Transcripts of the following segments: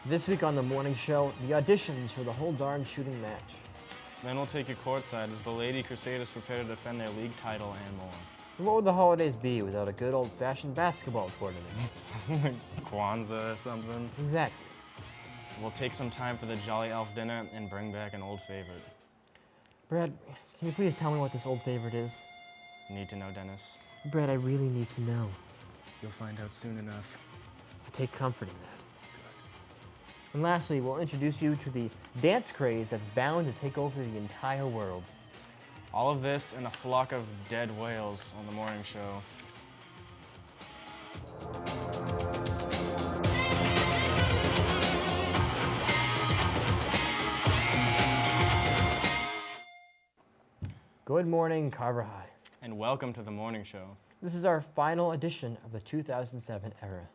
This week on the morning show, the auditions for the whole darn shooting match. Then we'll take you courtside as the Lady Crusaders prepare to defend their league title and more. And what would the holidays be without a good old-fashioned basketball tournament? Kwanzaa or something. Exactly. We'll take some time for the Jolly Elf dinner and bring back an old favorite. Brad, can you please tell me what this old favorite is? Need to know, Dennis. Brad, I really need to know. You'll find out soon enough. I take comfort in that. And lastly, we'll introduce you to the dance craze that's bound to take over the entire world. All of this and a flock of dead whales on the morning show. Good morning, Carver High. And welcome to the morning show. This is our final edition of the 2007 era.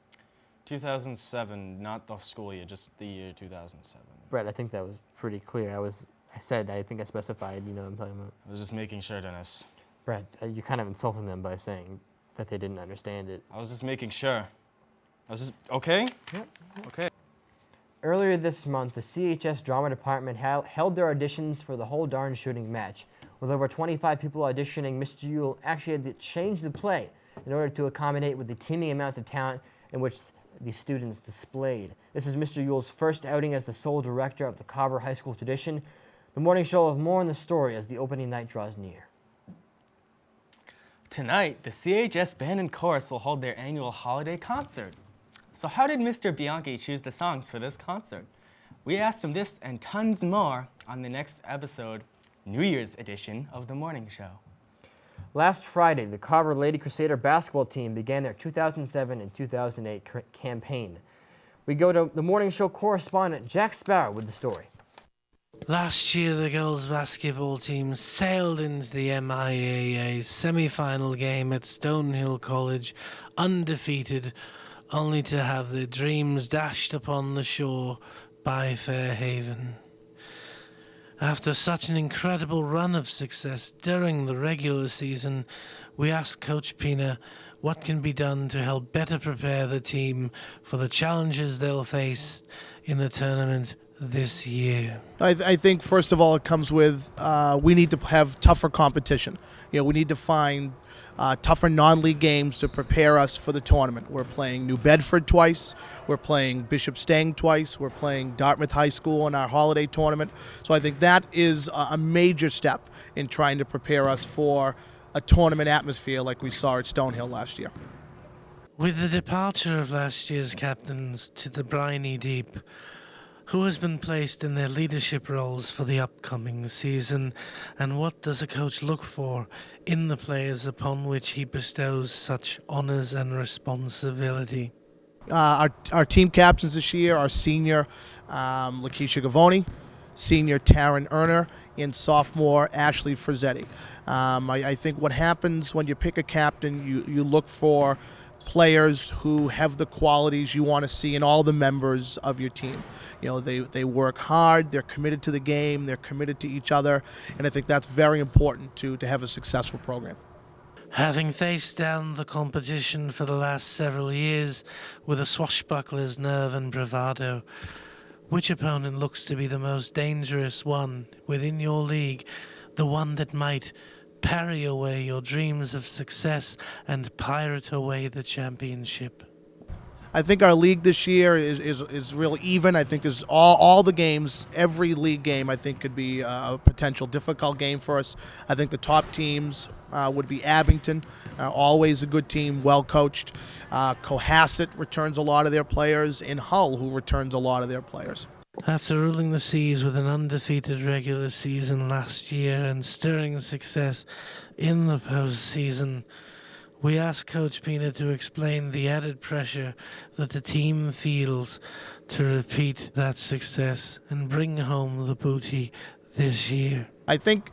2007, not the school year, just the year 2007. Brett, I think that was pretty clear. I think I specified, you know what I'm talking about. I was just making sure, Dennis. Brett, you're kind of insulting them by saying that they didn't understand it. I was just making sure. Okay? Yep. Okay. Earlier this month, the CHS Drama Department held their auditions for the whole darn shooting match. With over 25 people auditioning, Mr. Yule actually had to change the play in order to accommodate with the teeming amounts of talent in which the students displayed. This is Mr. Yule's first outing as the sole director of the Carver High School tradition. The morning show will have more on the story as the opening night draws near. Tonight, the CHS Band and Chorus will hold their annual holiday concert. So how did Mr. Bianchi choose the songs for this concert? We asked him this and tons more on the next episode, New Year's edition of The Morning Show. Last Friday, the Carver Lady Crusader basketball team began their 2007 and 2008 campaign. We go to the morning show correspondent Jack Sparrow with the story. Last year, the girls' basketball team sailed into the MIAA semi-final game at Stonehill College undefeated, only to have their dreams dashed upon the shore by Fairhaven. After such an incredible run of success during the regular season, we asked Coach Pina what can be done to help better prepare the team for the challenges they'll face in the tournament this year. I think, first of all, it comes with we need to have tougher competition. You know, we need to find tougher non-league games to prepare us for the tournament. We're playing New Bedford twice. We're playing Bishop Stang twice. We're playing Dartmouth High School in our holiday tournament. So I think that is a major step in trying to prepare us for a tournament atmosphere like we saw at Stonehill last year. With the departure of last year's captains to the briny deep, who has been placed in their leadership roles for the upcoming season, and what does a coach look for in the players upon which he bestows such honors and responsibility? Our team captains this year are senior Lakeisha Gavoni, senior Taryn Erner, and sophomore Ashley Frizzetti. I think what happens when you pick a captain, you look for players who have the qualities you want to see in all the members of your team. You know, they work hard, they're committed to the game, they're committed to each other, and I think that's very important to have a successful program. Having faced down the competition for the last several years with a swashbuckler's nerve and bravado, which opponent looks to be the most dangerous one within your league, the one that might parry away your dreams of success and pirate away the championship? I think our league this year is really even. I think is all the games, every league game, I think could be a potential difficult game for us. I think the top teams would be Abington, always a good team, well coached. Cohasset returns a lot of their players, and Hull, who returns a lot of their players. After ruling the seas with an undefeated regular season last year and stirring success in the postseason, we asked Coach Pina to explain the added pressure that the team feels to repeat that success and bring home the booty this year. I think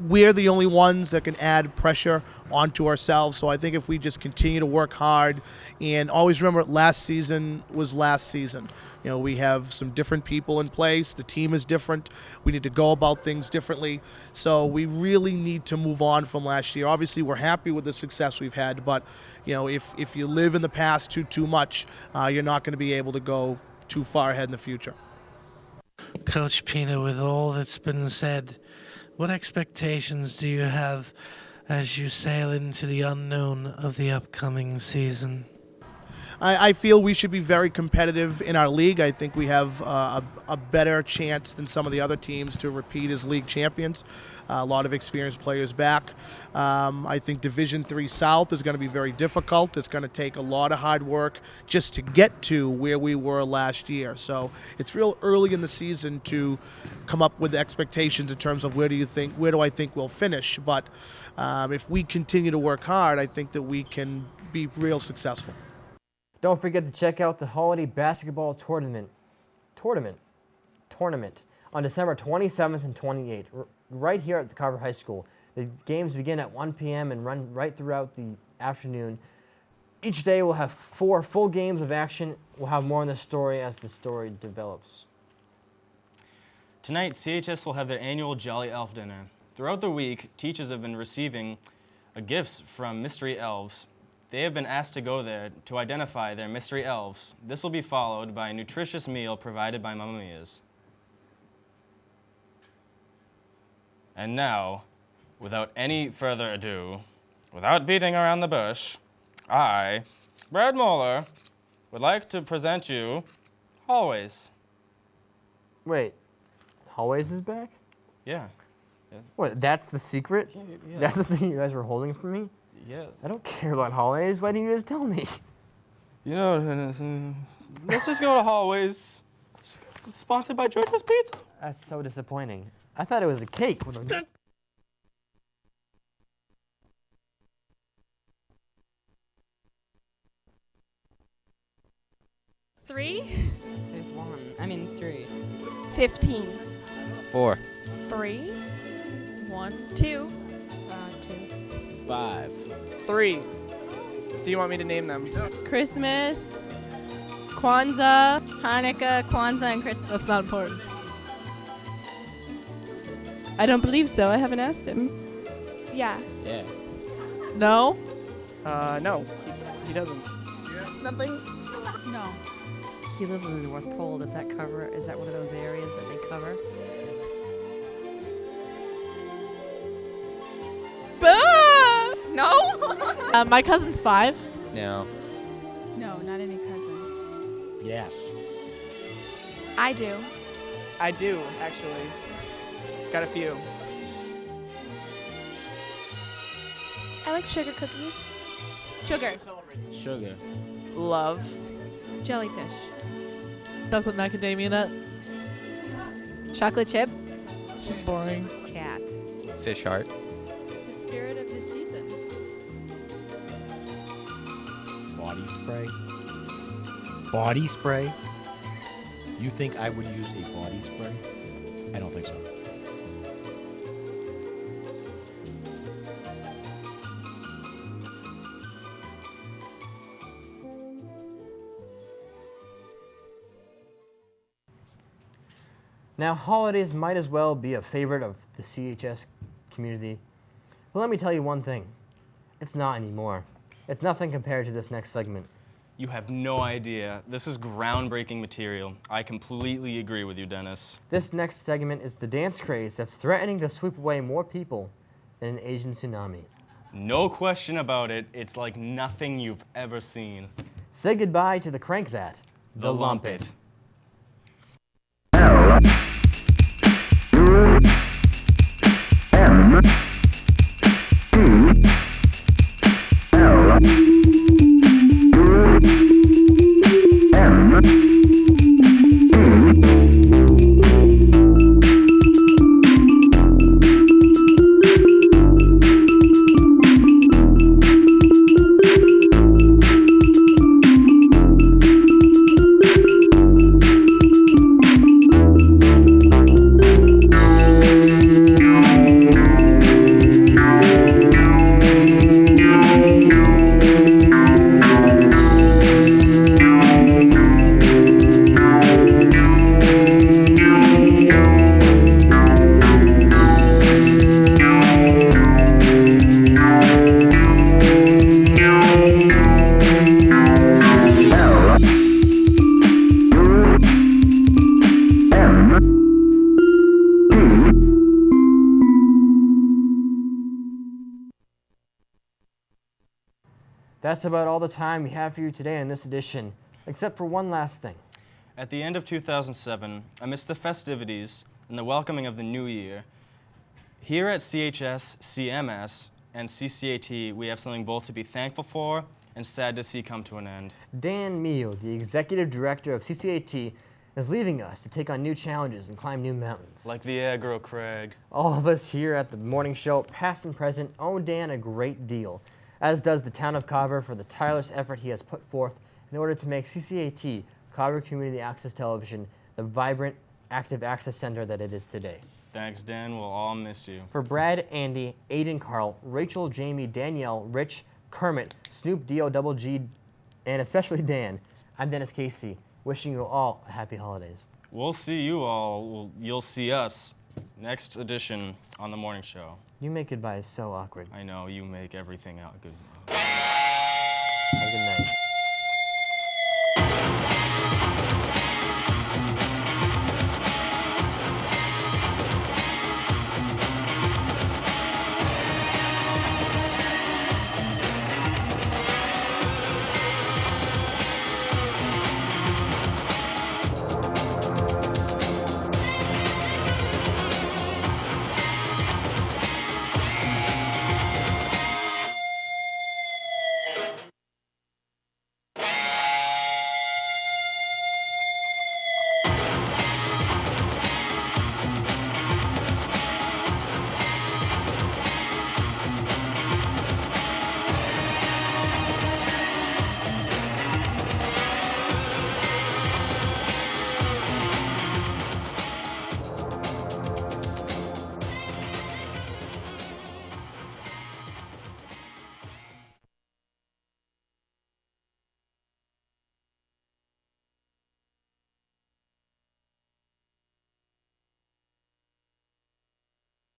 we're the only ones that can add pressure onto ourselves. So I think if we just continue to work hard and always remember last season was last season. You know, we have some different people in place. The team is different. We need to go about things differently. So we really need to move on from last year. Obviously, we're happy with the success we've had, but you know, if you live in the past too much, you're not going to be able to go too far ahead in the future. Coach Pina, with all that's been said, what expectations do you have as you sail into the unknown of the upcoming season? I feel we should be very competitive in our league. I think we have a better chance than some of the other teams to repeat as league champions. A lot of experienced players back. I think Division III South is going to be very difficult. It's going to take a lot of hard work just to get to where we were last year. So it's real early in the season to come up with expectations in terms of where do I think we'll finish. But if we continue to work hard, I think that we can be real successful. Don't forget to check out the Holiday Basketball Tournament on December 27th and 28th, right here at the Carver High School. The games begin at 1 p.m. and run right throughout the afternoon. Each day we'll have 4 full games of action. We'll have more on the story as the story develops. Tonight, CHS will have their annual Jolly Elf Dinner. Throughout the week, teachers have been receiving gifts from mystery elves. They have been asked to go there to identify their mystery elves. This will be followed by a nutritious meal provided by Mamma Mia's. And now, without any further ado, without beating around the bush, I, Brad Moeller, would like to present you Hallways. Wait, Hallways is back? Yeah. What, that's the secret? Yeah. That's the thing you guys were holding from me? Yeah. I don't care about Hallways. Why didn't you just tell me? You know, let's just go to Hallways. Sponsored by George's Pizza. That's so disappointing. I thought it was a cake. Three? There's 3. 15. 4. 3. 1, 2. 2. 5. 3. Do you want me to name them? Christmas, Kwanzaa. Hanukkah, Kwanzaa, and Christmas. That's not important. I don't believe so. I haven't asked him. Yeah. Yeah. No? No. He doesn't. Nothing? No. He lives in the North Pole. Does that cover? Is that one of those areas that they cover? No? My cousin's 5. No. No, not any cousins. Yes. I do. I do, actually. Got a few. I like sugar cookies. Sugar. Sugar. Love. Jellyfish. Chocolate macadamia nut. Chocolate chip. She's boring. Cat. Fish heart. The spirit of the season. Body spray. Body spray? You think I would use a body spray? I don't think so. Now, holidays might as well be a favorite of the CHS community. But let me tell you one thing. It's not anymore. It's nothing compared to this next segment. You have no idea. This is groundbreaking material. I completely agree with you, Dennis. This next segment is the dance craze that's threatening to sweep away more people than an Asian tsunami. No question about it. It's like nothing you've ever seen. Say goodbye to the Crank That. The Lump It. That's about all the time we have for you today in this edition, except for one last thing. At the end of 2007, amidst the festivities and the welcoming of the new year, here at CHS, CMS, and CCAT, we have something both to be thankful for and sad to see come to an end. Dan Meal, the executive director of CCAT, is leaving us to take on new challenges and climb new mountains. Like the aggro Craig. All of us here at the morning show, past and present, owe Dan a great deal, as does the town of Carver for the tireless effort he has put forth in order to make CCAT, Carver Community Access Television, the vibrant, active access center that it is today. Thanks, Dan. We'll all miss you. For Brad, Andy, Aiden, Carl, Rachel, Jamie, Danielle, Rich, Kermit, Snoop, D.O. Double G, and especially Dan, I'm Dennis Casey, wishing you all a happy holidays. We'll see you all. You'll see us next edition on the morning show. You make goodbyes so awkward. I know, you make everything out good. Have a good night.